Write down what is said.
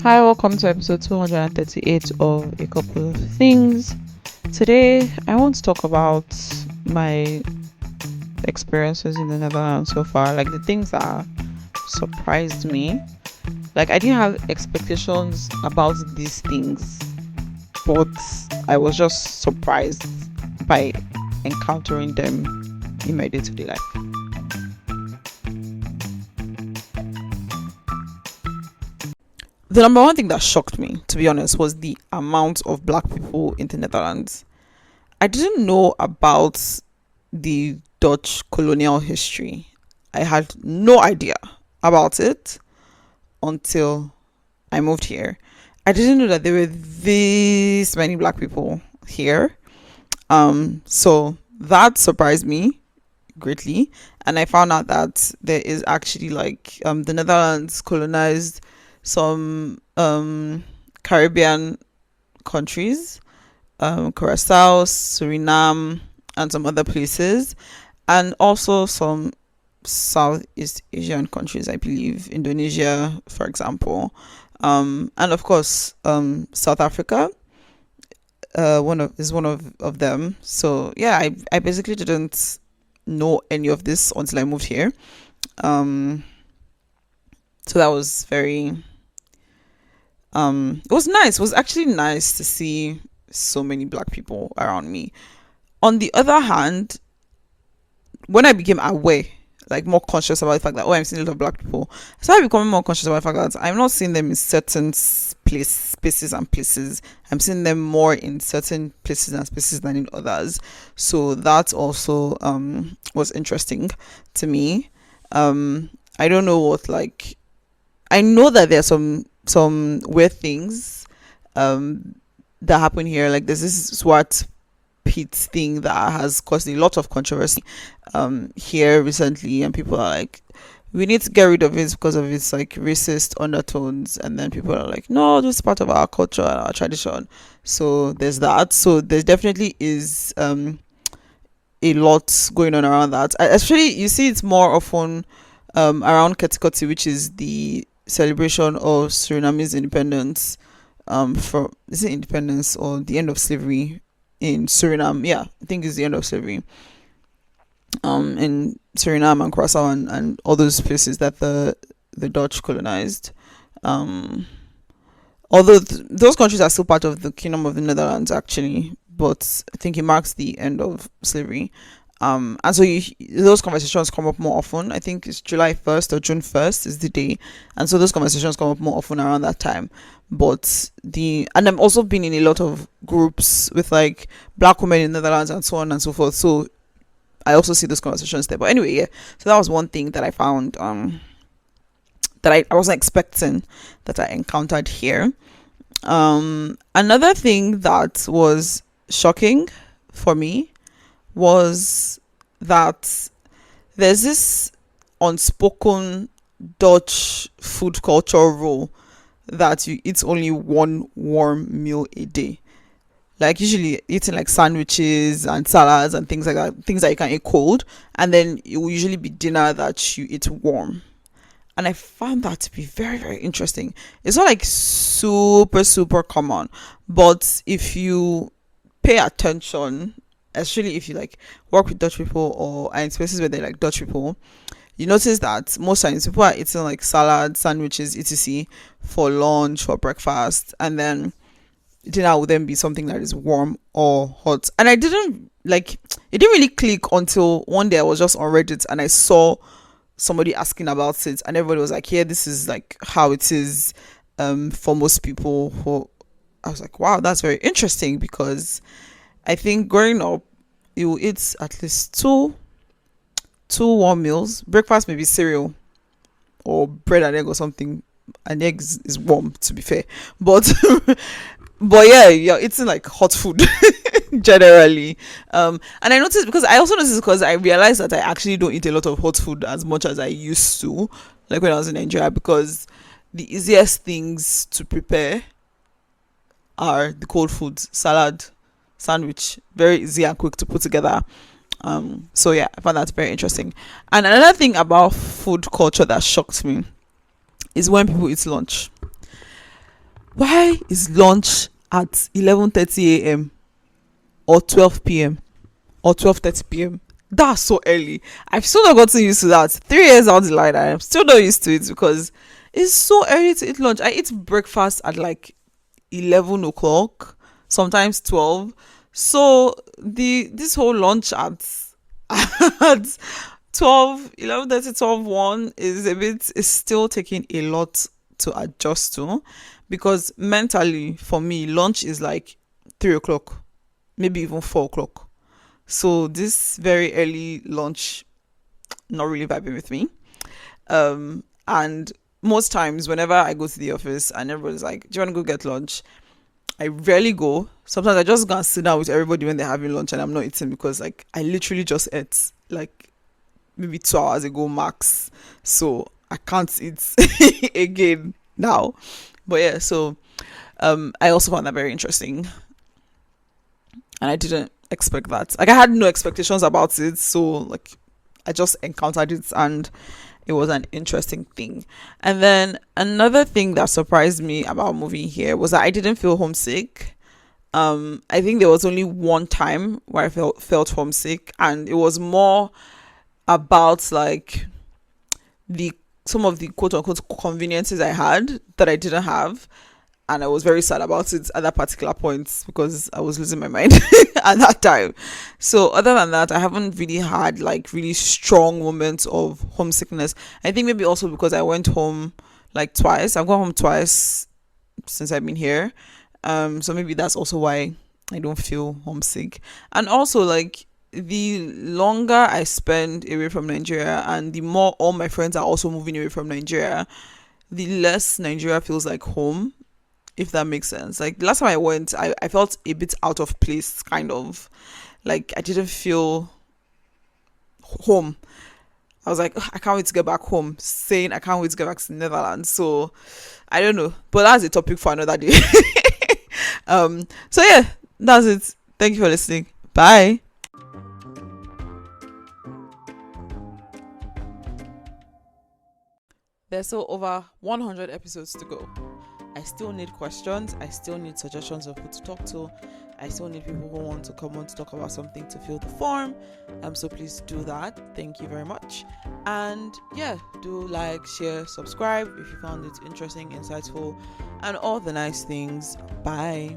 Hi, welcome to episode 238 of A Couple of Things. Today, I want to talk about my experiences in the Netherlands so far, like the things that surprised me. Like, I didn't have expectations about these things, but I was just surprised by encountering them in my day to day life. The number one thing that shocked me, to be honest, was the amount of black people in the Netherlands. I didn't know about the Dutch colonial history. I had no idea about it until I moved here. I didn't know that there were this many black people here. So that surprised me greatly. And I found out that there is actually the Netherlands colonized some Caribbean countries, Curacao, Suriname, and some other places, and also some Southeast Asian countries, I believe, Indonesia, for example, and of course, South Africa. One of them. So yeah, I basically didn't know any of this until I moved here. So that was very it was nice. It was actually nice to see so many black people around me. On the other hand, when I became aware, like more conscious about the fact that I'm seeing a lot of black people, I started becoming more conscious about the fact that I'm not seeing them in certain spaces and places. I'm seeing them more in certain places and spaces than in others. So that also was interesting to me. I don't know what I know that there's some weird things that happen here. Like there's this SWAT pit thing that has caused a lot of controversy here recently, and people are like, we need to get rid of it because of its like racist undertones, and then people are like, no, this is part of our culture and our tradition. So there's that. So there definitely is a lot going on around that. Especially you see it's more often around Ketikoti, which is the celebration of Suriname's independence. For is it independence or the end of slavery in Suriname? Yeah, I think it's the end of slavery. In Suriname and Curacao and all those places that the Dutch colonized. Although those countries are still part of the Kingdom of the Netherlands, actually, but I think it marks the end of slavery. And so those conversations come up more often. I think it's July 1st or June 1st is the day. And so those conversations come up more often around that time. And I've also been in a lot of groups with like black women in the Netherlands and so on and so forth. So I also see those conversations there. But anyway, yeah. So that was one thing that I found that I wasn't expecting that I encountered here. Another thing that was shocking for me was that there's this unspoken Dutch food culture rule that you eat only one warm meal a day. Like usually eating like sandwiches and salads and things like that, things that you can eat cold, and then it will usually be dinner that you eat warm. And I found that to be very, very interesting. It's not like super common, but if you pay attention, especially if you like work with Dutch people or are in spaces where they like Dutch people, you notice that most times people are eating like salad, sandwiches, etc. for lunch, for breakfast, and then dinner would then be something that is warm or hot. And it didn't really click until one day I was just on Reddit and I saw somebody asking about it, and everybody was like, yeah, this is like how it is for most people. Who I was like, wow, that's very interesting, because I think growing up, you will eat at least two warm meals. Breakfast maybe cereal or bread and egg or something. And eggs is warm, to be fair. But but yeah, you're eating like hot food generally. And I noticed, because I realized that I actually don't eat a lot of hot food as much as I used to, like when I was in Nigeria, because the easiest things to prepare are the cold foods, salad, sandwich, very easy and quick to put together. So yeah, I found that very interesting. And another thing about food culture that shocked me is when people eat lunch. Why is lunch at 11:30 a.m. or 12 p.m. or 12:30 p.m.? That's so early. I've still not gotten used to that. 3 years down the line, I'm still not used to it because it's so early to eat lunch. I eat breakfast at like 11 o'clock, sometimes 12. So this whole lunch at 12, 11:30, 12, 1 is still taking a lot to adjust to, because mentally for me lunch is like 3 o'clock, maybe even 4 o'clock. So this very early lunch not really vibing with me. And most times whenever I go to the office and everybody's like, do you want to go get lunch? I rarely go. Sometimes I just go and sit down with everybody when they're having lunch and I'm not eating, because like I literally just ate like maybe 2 hours ago max. So I can't eat again now. But yeah, so I also found that very interesting. And I didn't expect that. Like I had no expectations about it. So like I just encountered it and it was an interesting thing. And then another thing that surprised me about moving here was that I didn't feel homesick. I think there was only one time where I felt homesick, and it was more about like the some of the quote unquote conveniences I had that I didn't have, and I was very sad about it at that particular point because I was losing my mind at that time. So other than that, I haven't really had like really strong moments of homesickness. I think maybe also because I went home like twice. I've gone home twice since I've been here. So maybe that's also why I don't feel homesick. And also like the longer I spend away from Nigeria and the more all my friends are also moving away from Nigeria, the less Nigeria feels like home, if that makes sense. Like the last time I went, I felt a bit out of place, kind of like I didn't feel home. I was like, "Ugh, I can't wait to get back home," saying I can't wait to get back to the Netherlands. So I don't know, but that's a topic for another day. So yeah, that's it. Thank you for listening. Bye. There's still over 100 episodes to go. I still need questions. I still need suggestions of who to talk to. I still need people who want to come on to talk about something to fill the form. So please do that. Thank you very much. And yeah, do like, share, subscribe if you found it interesting, insightful, and all the nice things. Bye.